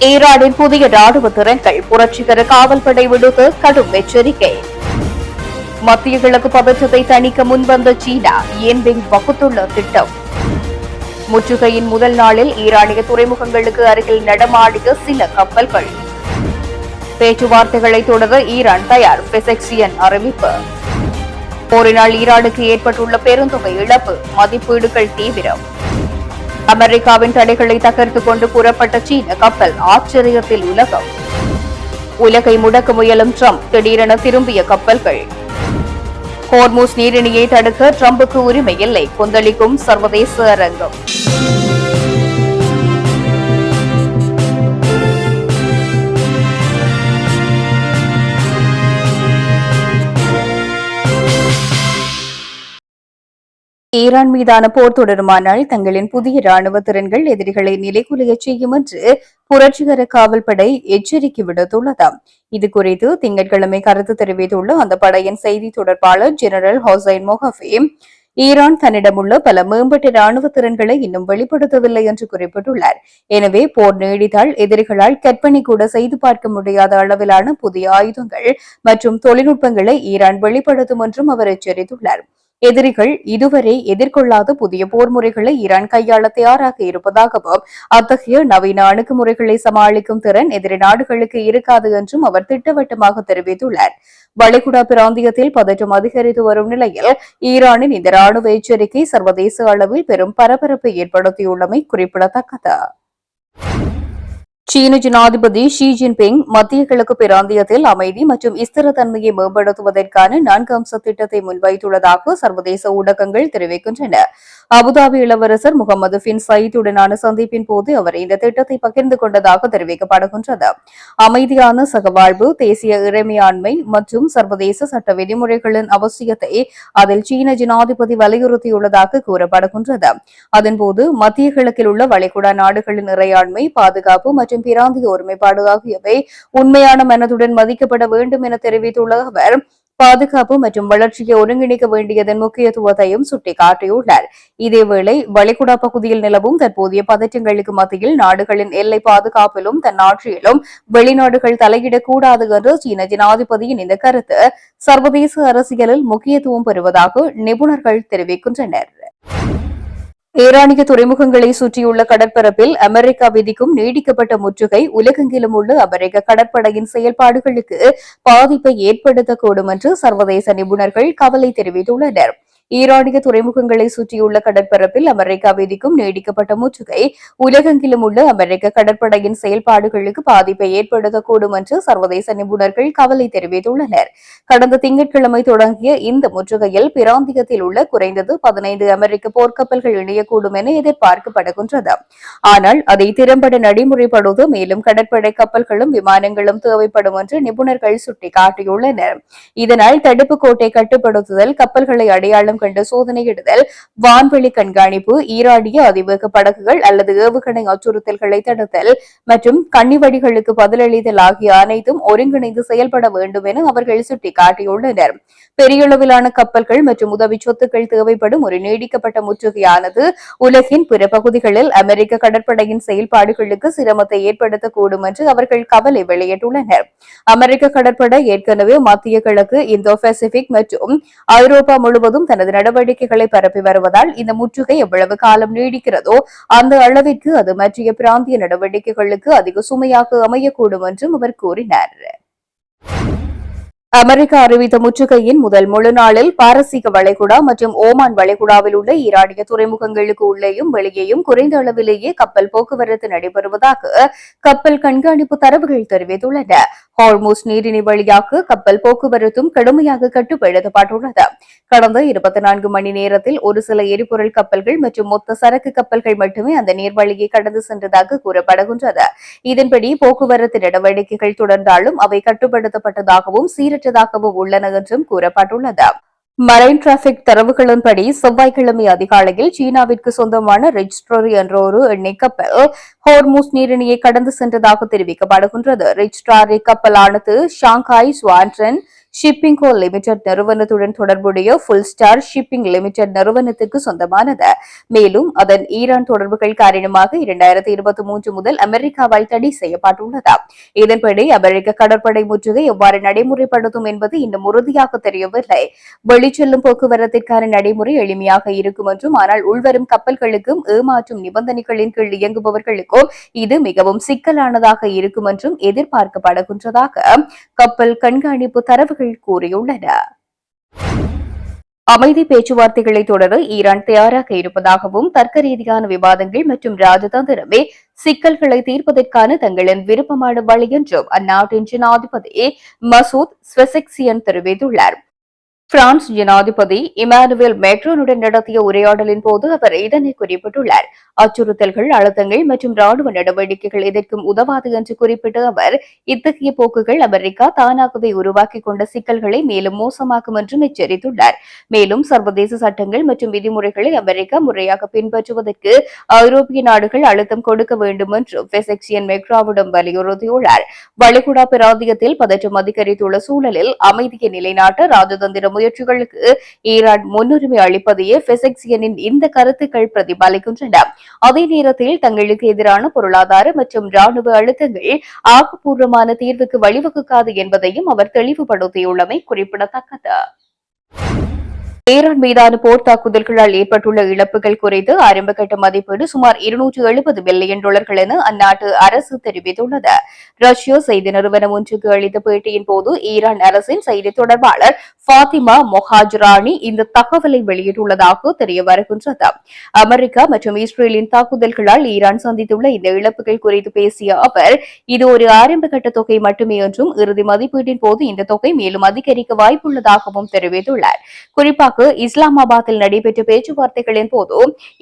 ஈரானின் புதிய ராணுவ திறன்கள் புரட்சிகர காவல்படை விடுத்த கடும் எச்சரிக்கை. மத்திய கிழக்கு பதற்றத்தை தணிக்க முன்வந்த சீனா ஏன்பிங் வகுத்துள்ள திட்டம். முற்றுகையின் முதல் நாளில் ஈரானிய துறைமுகங்களுக்கு அருகில் நடமாடிய சில கப்பல்கள். பேச்சுவார்த்தைகளை தொடர ஈரான் தயார், பெசெக்சியன் அறிவிப்பு. போரினால் ஈரானுக்கு ஏற்பட்டுள்ள பெருந்தொகை இழப்பு, மதிப்பீடுகள் தீவிரம். அமெரிக்காவின் தடைகளை தகர்த்துக் கொண்டு புறப்பட்ட சீன கப்பல், ஆச்சரியத்தில் உலகம். உலகை முடக்க முயலும் ட்ரம்ப், திடீரென திரும்பிய கப்பல்கள். ஹோர்முஸ் நீரிணையை தடுக்க ட்ரம்புக்கு உரிமை இல்லை, கொந்தளிக்கும் சர்வதேச அரங்கம். ஈரான் மீதான போர் தொடருமானால் தங்களின் புதிய ராணுவ திறன்கள் எதிரிகளை நிலைகுலையச் செய்யும் என்று புரட்சிகர காவல்படை எச்சரிக்கை விடுத்துள்ளது. இதுகுறித்து திங்கட்கிழமை கருத்து தெரிவித்துள்ள அந்த படையின் செய்தி தொடர்பாளர் ஜெனரல் ஹொசைன் மொஹபி, ஈரான் தன்னிடமுள்ள பல மேம்பட்ட ராணுவ திறன்களை இன்னும் வெளிப்படுத்தவில்லை என்று குறிப்பிட்டுள்ளார். எனவே போர் நீடித்தால் எதிரிகளால் கற்பனை கூட செய்து பார்க்க முடியாத அளவிலான புதிய ஆயுதங்கள் மற்றும் தொழில்நுட்பங்களை ஈரான் வெளிப்படுத்தும் என்றும் அவர் எச்சரித்துள்ளார். எதிரிகள் இதுவரை எதிர்கொள்ளாத புதிய போர் முறைகளை ஈரான் கையாள தயாராக இருப்பதாகவும் அத்தகைய நவீன அணுகுமுறைகளை சமாளிக்கும் திறன் எதிரி நாடுகளுக்கு இருக்காது என்றும் அவர் திட்டவட்டமாக தெரிவித்துள்ளார். வளைகுடா பிராந்தியத்தில் பதற்றம் அதிகரித்து வரும் நிலையில் ஈரானின் இந்த ராணுவ எச்சரிக்கை சர்வதேச அளவில் பெரும் பரபரப்பை ஏற்படுத்தியுள்ளமை குறிப்பிடத்தக்கது. சீன ஜனாதிபதி ஷி ஜின்பிங் மத்திய கிழக்கு பிராந்தியத்தில் அமைதி மற்றும் ஸ்திரத்தன்மையை மேம்படுத்துவதற்கான 4 அம்ச திட்டத்தை முன்வைத்துள்ளதாக சர்வதேச ஊடகங்கள் தெரிவிக்கின்றன. அபுதாபி இளவரசர் முகமது பின் சயீதுடனான சந்திப்பின் போது அவர் இந்த திட்டத்தை பகிர்ந்து கொண்டதாக தெரிவிக்கப்படுகின்றது. அமைதியான சகவாழ்வு, தேசிய இறைமையாண்மை மற்றும் சர்வதேச சட்ட விதிமுறைகளின் அவசியத்தை அதில் சீன ஜனாதிபதி வலியுறுத்தியுள்ளதாக கூறப்படுகின்றது. அதன்போது மத்திய கிழக்கில் உள்ள வளைகுடா நாடுகளின் இறையாண்மை, பாதுகாப்பு மற்றும் பிராந்திய ஒருமைப்பாடு ஆகியவை உண்மையான மனதுடன் மதிக்கப்பட வேண்டும் என தெரிவித்துள்ள அவர் பாதுகாப்பு மற்றும் வளர்ச்சியை ஒருங்கிணைக்க வேண்டியதன் முக்கியத்துவத்தையும் சுட்டிக்காட்டியுள்ளார். இதேவேளை வளைகுடா பகுதியில் நிலவும் தற்போதைய பதற்றங்களுக்கு மத்தியில் நாடுகளின் எல்லை பாதுகாப்பிலும் தன்னாட்சியிலும் வெளிநாடுகள் தலையிடக்கூடாது என்று சீன ஜனாதிபதியின் இந்த கருத்து சர்வதேச அரசியலில் முக்கியத்துவம் பெறுவதாக நிபுணர்கள் தெரிவிக்கின்றனர். ஈரானிய துறைமுகங்களை சுற்றியுள்ள கடற்பரப்பில் அமெரிக்கா விதிக்கும் நீடிக்கப்பட்ட முற்றுகை உலகெங்கிலும் உள்ள அமெரிக்க கடற்படையின் செயல்பாடுகளுக்கு பாதிப்பை ஏற்படுத்தக்கூடும் என்று சர்வதேச நிபுணர்கள் கவலை தெரிவித்துள்ளனர். ஈரானிய துறைமுகங்களை சுற்றியுள்ள கடற்பரப்பில் அமெரிக்கா விதிக்கும் நீடிக்கப்பட்ட முற்றுகை உலகெங்கிலும் உள்ள அமெரிக்க கடற்படையின் செயல்பாடுகளுக்கு பாதிப்பை ஏற்படுத்தக்கூடும் என்று சர்வதேச நிபுணர்கள் கவலை தெரிவித்துள்ளனர். கடந்த திங்கட்கிழமை தொடங்கிய இந்த முற்றுகையில் பிராந்தியத்தில் உள்ள குறைந்தது 15 அமெரிக்க போர்க்கப்பல்கள் இணையக்கூடும் என எதிர்பார்க்கப்படுகின்றது. ஆனால் அதை திறம்பட நடைமுறைப்படுத்த மேலும் கடற்படை கப்பல்களும் விமானங்களும் தேவைப்படும் என்று நிபுணர்கள் சுட்டிக்காட்டியுள்ளனர். இதனால் தடுப்பு கோட்டை கட்டுப்படுத்துதல், கப்பல்களை அடையாளம் கண்டு சோதனையிடுதல், வான்வெளி கண்காணிப்பு, ஈரானிய அதிவேக படகுகள் அல்லது ஏவுகணை அச்சுறுத்தல்களை தடுத்தல் மற்றும் கண்ணிவடிகளுக்கு பதிலளித்தல் ஆகிய அனைத்தும் ஒருங்கிணைந்து செயல்பட வேண்டும் என அவர்கள் சுட்டிக்காட்டியுள்ளனர். பெரியளவிலான கப்பல்கள் மற்றும் உதவி சொத்துக்கள் தேவைப்படும் ஒரு நீடிக்கப்பட்ட முற்றுகையானது உலகின் பிற பகுதிகளில் அமெரிக்க கடற்படையின் செயல்பாடுகளுக்கு சிரமத்தை ஏற்படுத்தக்கூடும் என்று அவர்கள் கவலை வெளியிட்டுள்ளனர். அமெரிக்க கடற்படை ஏற்கனவே மத்திய கிழக்கு, இந்தோ பசிபிக் மற்றும் ஐரோப்பா முழுவதும் தனது நடவடிக்கைகளை பரப்பி வருவதால் இந்த முற்றுகை எவ்வளவு காலம் நீடிக்கிறதோ அந்த அளவிற்கு அது மற்ற பிராந்திய நடவடிக்கைகளுக்கு அதிக சுமையாக அமையக்கூடும் என்றும் அவர் கூறினார். அமெரிக்கா அறிவித்த முற்றுகையின் முதல் முழு நாளில் பாரசீக வளைகுடா மற்றும் ஓமான் வளைகுடாவில் உள்ள ஈரானிய துறைமுகங்களுக்கு உள்ளேயும் வெளியேயும் குறைந்த அளவிலேயே கப்பல் போக்குவரத்து நடைபெறுவதாக கப்பல் கண்காணிப்பு தரவுகள் தெரிவித்துள்ளன. ஹார்முஸ் நீரிணை வழியாக கப்பல் போக்குவரத்தும் கடுமையாக கட்டுப்படுத்தப்பட்டுள்ளது. கடந்த 24 மணி நேரத்தில் ஒரு சில எரிபொருள் கப்பல்கள் மற்றும் மொத்த சரக்கு கப்பல்கள் மட்டுமே அந்த நீர்வழியை கடந்து சென்றதாக கூறப்படுகின்றது. இதன்படி போக்குவரத்து நடவடிக்கைகள் தொடர்ந்தாலும் அவை கட்டுப்படுத்தப்பட்டதாகவும் சீரற்றதாகவும் உள்ளன என்றும் கூறப்பட்டுள்ளது. மரைன் டிராபிக் தரவுகளின்படி செவ்வாய்க்கிழமை அதிகாலையில் சீனாவிற்கு சொந்தமான ரிச்ட்ரரி என்ற ஒரு எண்ணெய் கப்பல் ஹோர்முஸ் நீரிணையை கடந்து சென்றதாக தெரிவிக்கப்படுகின்றது. ரிச்ட்ரரி கப்பலானது ஷாங்காய், ஸ்வான்டன், ஷிப்பிங் கோ லிமிடெட் நிறுவனத்துடன் தொடர்புடைய ஃபுல் ஸ்டார் ஷிப்பிங் லிமிடெட் நிறுவனத்துக்கு சொந்தமானது. மேலும் அதன் ஈரான் தொடர்புகள் காரணமாக 2023 முதல் அமெரிக்காவால் தடை செய்யப்பட்டுள்ளது. இதன்படி அமெரிக்க கடற்படை முற்றுகை எவ்வாறு நடைமுறைப்படுத்தும் என்பது இன்னும் உறுதியாக தெரியவில்லை. வெளிச்செல்லும் போக்குவரத்திற்கான நடைமுறை எளிமையாக இருக்கும் என்றும், ஆனால் உள்வரும் கப்பல்களுக்கும் ஏமாற்றும் நிபந்தனைகளின் கீழ் இயங்குபவர்களுக்கும் இது மிகவும் சிக்கலானதாக இருக்கும் என்றும் எதிர்பார்க்கப்படுகின்றதாக கப்பல் கண்காணிப்பு தரவுகள் கூறியுள்ளன. அமைதி பேச்சுவார்த்தைகளை தொடர ஈரான் தயாராக இருப்பதாகவும், தர்க்க ரீதியான விவாதங்கள் மற்றும் ராஜதந்திரமே சிக்கல்களை தீர்ப்பதற்கான தங்களின் விருப்பமான வழி என்றும் அந்நாட்டின் ஜனாதிபதி மசூத் ஸ்வெசெக்சியன் தெரிவித்துள்ளார். பிரான்ஸ் ஜனாதிபதி இமானுவேல் மேக்ரோனுடன் நடத்திய உரையாடலின் போது அவர் இதனை குறிப்பிட்டுள்ளார். அச்சுறுத்தல்கள், அழுத்தங்கள் மற்றும் ராணுவ நடவடிக்கைகள் எதற்கும் உதவாது என்று குறிப்பிட்ட அவர், இத்தகைய போக்குகள் அமெரிக்கா தானாகவே உருவாக்கிக் கொண்ட சிக்கல்களை மேலும் மோசமாக்கும் என்றும் எச்சரித்துள்ளார். மேலும் சர்வதேச சட்டங்கள் மற்றும் விதிமுறைகளை அமெரிக்கா முறையாக பின்பற்றுவதற்கு ஐரோப்பிய நாடுகள் அழுத்தம் கொடுக்க வேண்டும் என்று பெசெக்சியன் மெக்ராவிடம் வலியுறுத்தியுள்ளார். வளைகுடா பிராந்தியத்தில் பதற்றம் அதிகரித்துள்ள சூழலில் அமைதியை நிலைநாட்ட ராஜதந்திர முயற்சிகளுக்கு ஈரான் முன்னுரிமை அளிப்பதையே பெசெக்சியனின் இந்த கருத்துக்கள் பிரதிபலிக்கின்றன. அதே நேரத்தில் தங்களுக்கு எதிரான பொருளாதார மற்றும் ராணுவ அழுத்தங்கள் ஆக்கப்பூர்வமான தீர்வுக்கு வழிவகுக்காது என்பதையும் அவர் தெளிவுபடுத்தியுள்ளமை குறிப்பிடத்தக்கது. ஈரான் மீதான போர் தாக்குதல்களால் ஏற்பட்டுள்ள இழப்புகள் குறித்து ஆரம்பகட்ட மதிப்பீடு சுமார் $270 பில்லியன் என அந்நாட்டு அரசு தெரிவித்துள்ளது. ரஷ்ய செய்தி நிறுவனம் ஒன்றுக்கு அளித்த பேட்டியின் போது ஈரான் அரசின் செய்தி தொடர்பாளர் ஃபாத்திமா மொஹாஜ்ரானி இந்த தகவலை வெளியிட்டுள்ளதாக தெரிய வருகின்றது. அமெரிக்கா மற்றும் இஸ்ரேலின் தாக்குதல்களால் ஈரான் சந்தித்துள்ள இந்த இழப்புகள் குறித்து பேசிய அவர், இது ஒரு ஆரம்பகட்ட தொகை மட்டுமே என்றும், இறுதி மதிப்பீட்டின் போது இந்த தொகை மேலும் அதிகரிக்க வாய்ப்புள்ளதாகவும் தெரிவித்துள்ளார். குறிப்பாக இஸ்லாமாபாத்தில் நடைபெற்ற பேச்சுவார்த்தைகளின் போது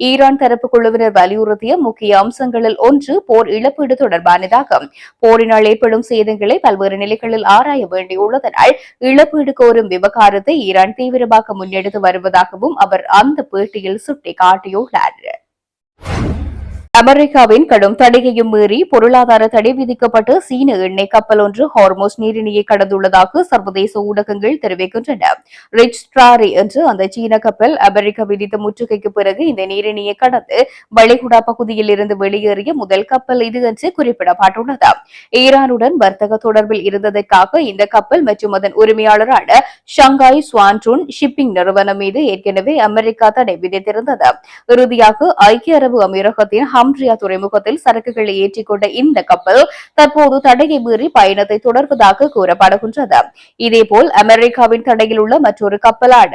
ஈரான் தரப்பு குழுவினர் வலியுறுத்திய முக்கிய அம்சங்களில் ஒன்று போர் இழப்பீடு தொடர்பானதாகும். போரினால் ஏற்படும் சேதங்களை பல்வேறு நிலைகளில் ஆராய வேண்டியுள்ளதனால் இழப்பீடு கோரும் விவகாரத்தை ஈரான் தீவிரமாக முன்னெடுத்து வருவதாகவும் அவர் அந்த பேட்டியில் சுட்டிக்காட்டியுள்ளார். அமெரிக்காவின் கடும் தடையையும் மீறி பொருளாதார தடை விதிக்கப்பட்டு சீன எண்ணெய் கப்பல் ஒன்று ஹார்மோஸ் நீரிணையை கடந்துள்ளதாக சர்வதேச ஊடகங்கள் தெரிவிக்கின்றன. ரிச் ஸ்ட்ராரி என்று அந்த சீன கப்பல் அமெரிக்கா விதித்த முற்றுகைக்கு பிறகு இந்த நீரிணையை கடந்து வளைகுடா பகுதியில் இருந்து வெளியேறிய முதல் கப்பல் இது என்று குறிப்பிடப்பட்டுள்ளது. ஈரானுடன் வர்த்தக தொடர்பில் இருந்ததற்காக இந்த கப்பல் மற்றும் அதன் உரிமையாளரான ஷங்காய் ஸ்வான்ட்ரூன் ஷிப்பிங் நிறுவனம் மீது ஏற்கனவே அமெரிக்கா தடை விதித்திருந்தது. இறுதியாக ஐக்கிய அரபு அமீரகத்தின் ஹம்ரியா துறைமுகத்தில் சரக்குகளை ஏற்றிக்கொண்ட இந்த கப்பல் தற்போது தடையை மீறி பயணத்தை தொடர்வதாக கூறப்படுகின்றது. இதேபோல் அமெரிக்காவின் தடையில் உள்ள மற்றொரு கப்பலான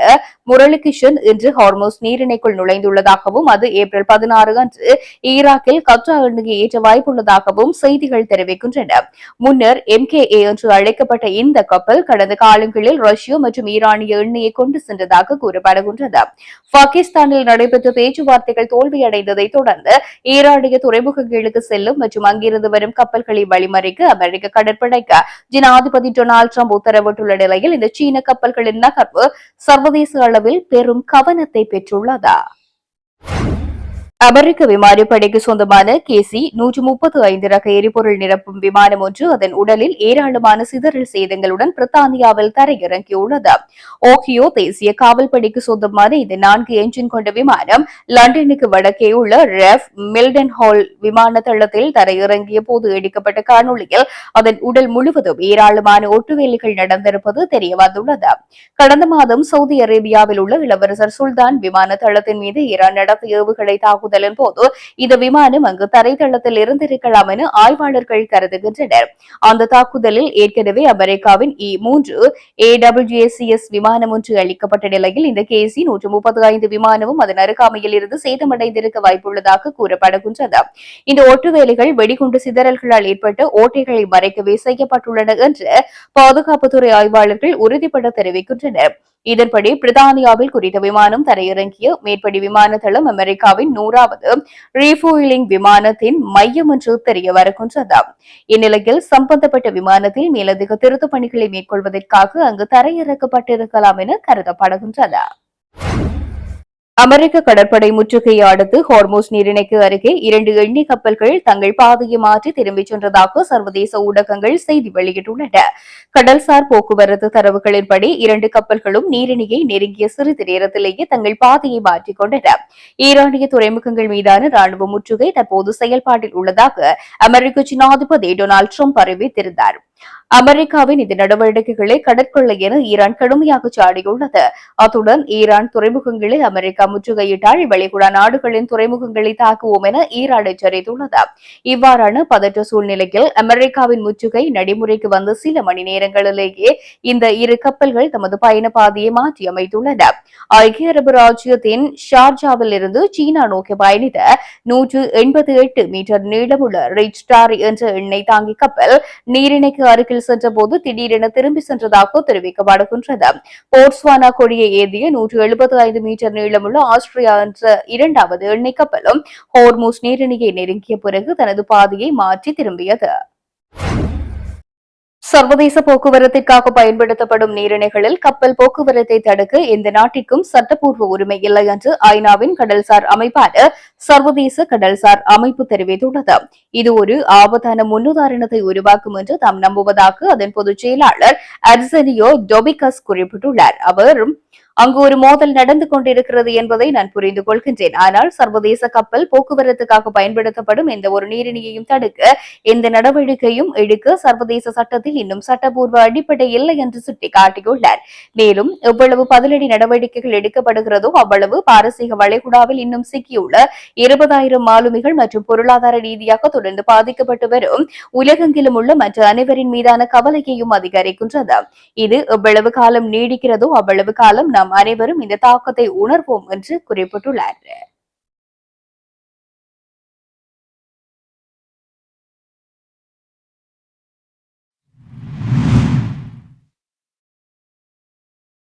முரளிகிஷன் இன்று ஹார்மோஸ் நீரிணைக்குள் நுழைந்துள்ளதாகவும், அது ஏப்ரல் 16 அன்று ஈராக்கில் கச்சா எண்ணெயை ஏற்ற வாய்ப்புள்ளதாகவும் செய்திகள் தெரிவிக்கின்றன. முன்னர் MKA என்று அழைக்கப்பட்ட இந்த கப்பல் கடந்த காலங்களில் ரஷ்யா மற்றும் ஈரானிய எண்ணெயை கொண்டு சென்றதாக கூறப்படுகின்றது. பாகிஸ்தானில் நடைபெற்ற பேச்சுவார்த்தைகள் தோல்வியடைந்ததை தொடர்ந்து ஈரானிய துறைமுகங்களுக்கு செல்லும் மற்றும் அங்கிருந்து வரும் கப்பல்களை வழிமறிக்க அமெரிக்க கடற்படைக்கு ஜனாதிபதி டொனால்டு டிரம்ப் உத்தரவிட்டுள்ள நிலையில் இந்த சீன கப்பல்களின் நகர்வு சர்வதேச அளவில் பெரும் கவனத்தை பெற்றுள்ளது. அமெரிக்க விமானப்படைக்கு சொந்தமான KC-135 ரக எரிபொருள் நிரப்பும் விமானம் ஒன்று அதன் உடலில் ஏராளமான சிதறல் சேதங்களுடன் பிரித்தானியாவில் தரையிறங்கியுள்ளது. ஓஹியோ தேசிய காவல்படைக்கு சொந்தமான இந்த 4 என்ஜின் கொண்ட விமானம் லண்டனுக்கு வடக்கே உள்ள ரெஃப் மில்டன் ஹால் விமான தளத்தில் தரையிறங்கிய போது எடுக்கப்பட்ட காணொலியில் அதன் உடல் முழுவதும் ஏராளமான ஒட்டுவேலைகள் நடந்திருப்பது தெரியவந்துள்ளது. கடந்த மாதம் சவுதி அரேபியாவில் உள்ள இளவரசர் சுல்தான் விமான தளத்தின் மீது ஈரான் நடத்திய ஏவுகணை தாக்குதலின் போது இந்த விமானம் அங்கு தரைத்தளத்தில் இருந்திருக்கலாம் என ஆய்வாளர்கள் கருதுகின்றனர். அந்த தாக்குதலில் ஏற்கனவே அமெரிக்காவின் E-3 AWACS விமானம் ஒன்று அளிக்கப்பட்ட நிலையில் இந்த KC-135 விமானமும் அதன் அருகாமையில் இருந்து சேதமடைந்திருக்க வாய்ப்புள்ளதாக கூறப்படுகின்றது. இந்த ஒட்டுவேலைகள் வெடிகுண்டு சிதறல்களால் ஏற்பட்ட ஓட்டைகளை மறைக்கவே செய்யப்பட்டுள்ளன என்று பாதுகாப்புத்துறை ஆய்வாளர்கள் உறுதிபட தெரிவிக்கின்றனர். இதன்படி பிரித்தானியாவில் குறித்த விமானம் தரையிறங்கிய மேற்படி விமான தளம் அமெரிக்காவின் 100வது ரீஃபுயலிங் விமானத்தின் மையம் என்று தெரிய வருகின்றது. இந்நிலையில் சம்பந்தப்பட்ட விமானத்தில் மேலதிக திருத்தப் பணிகளை மேற்கொள்வதற்காக அங்கு தரையிறக்கப்பட்டிருக்கலாம் என கருதப்படுகின்றது. அமெரிக்க கடற்படை முற்றுகையை அடுத்து ஹார்மோஸ் நீரிணைக்கு அருகே 2 எண்ணெய் கப்பல்கள் தங்கள் பாதையை மாற்றி திரும்பிச் சென்றதாக சர்வதேச ஊடகங்கள் செய்தி வெளியிட்டுள்ளன. கடல்சார் போக்குவரத்து தரவுகளின்படி 2 கப்பல்களும் நீரிணையை நெருங்கிய சிறிது நேரத்திலேயே தங்கள் பாதையை மாற்றிக் கொண்டன. ஈரானிய துறைமுகங்கள் மீதான ராணுவ முற்றுகை தற்போது செயல்பாட்டில் உள்ளதாக அமெரிக்க ஜனாதிபதி டொனால்டு டிரம்ப் அறிவித்திருந்தார். அமெரிக்காவின் இந்த நடவடிக்கைகளை கடற்கொள்ளை என ஈரான் கடுமையாக சாடியுள்ளது. அத்துடன் ஈரான் துறைமுகங்களை அமெரிக்கா முற்றுகையிட்டால் வளைகுடா நாடுகளின் துறைமுகங்களை தாக்குவோம் என ஈரான் எச்சரித்துள்ளது. இவ்வாறான பதற்ற சூழ்நிலையில் அமெரிக்காவின் முற்றுகை நடைமுறைக்கு வந்த சில மணி நேரங்களிலேயே இந்த இரு கப்பல்கள் தமது பயண பாதையை மாற்றியமைத்துள்ளன. ஐக்கிய அரபு ராஜ்யத்தின் ஷார்ஜாவில் இருந்து சீனா நோக்கி பயணித்த 188 மீட்டர் நீளமுள்ள ரிச் டாரி என்ற எண்ணெய் தாங்கி கப்பல் நீரிணைக்கு அருகில் சென்றபோது திடீரென திரும்பி சென்றதாக தெரிவிக்கப்படுகின்றது. போட்ஸ்வானா கொடியை ஏந்திய 175 மீட்டர் நீளமுள்ள ஆஸ்திரியா என்ற இரண்டாவது எண்ணெய் கப்பலும் ஹோர்முஸ் நீரிணையை நெருங்கிய பிறகு தனது பாதையை மாற்றி திரும்பியது. சர்வதேச போக்குவரத்திற்காக பயன்படுத்தப்படும் நீரிணைகளில் கப்பல் போக்குவரத்தை தடுக்க எந்த நாட்டிற்கும் சட்டப்பூர்வ உரிமை இல்லை என்று ஐநாவின் கடல்சார் அமைப்பான சர்வதேச கடல்சார் அமைப்பு தெரிவித்துள்ளது. இது ஒரு ஆபத்தான முன்னுதாரணத்தை உருவாக்கும் என்று தாம் நம்புவதாக அதன் பொதுச் செயலாளர் அர்செனியோ டொபிகஸ் குறிப்பிட்டுள்ளார். அவர் அங்கு ஒரு மோதல் நடந்து கொண்டிருக்கிறது என்பதை நான் புரிந்து கொள்கின்றேன். ஆனால் சர்வதேச கப்பல் போக்குவரத்துக்காக பயன்படுத்தப்படும் எந்த ஒரு நீரிணையையும் தடுக்க எந்த நடவடிக்கையும் எடுக்க சர்வதேச சட்டத்தில் இன்னும் சட்டப்பூர்வ அடிப்படை இல்லை என்று சுட்டிக்காட்டியுள்ளார். மேலும் எவ்வளவு பதிலடி நடவடிக்கைகள் எடுக்கப்படுகிறதோ அவ்வளவு பாரசீக வளைகுடாவில் இன்னும் சிக்கியுள்ள 20,000 மாலுமிகள் மற்றும் பொருளாதார ரீதியாக தொடர்ந்து பாதிக்கப்பட்டு வரும் உலகெங்கிலும் உள்ள மற்ற அனைவரின் மீதான கவலையையும் அதிகரிக்கின்றது. இது எவ்வளவு காலம் நீடிக்கிறதோ அவ்வளவு காலம் நாம் அனைவரும் இந்த தாக்கத்தை உணர்வோம் என்று குறிப்பிட்டுள்ளார்.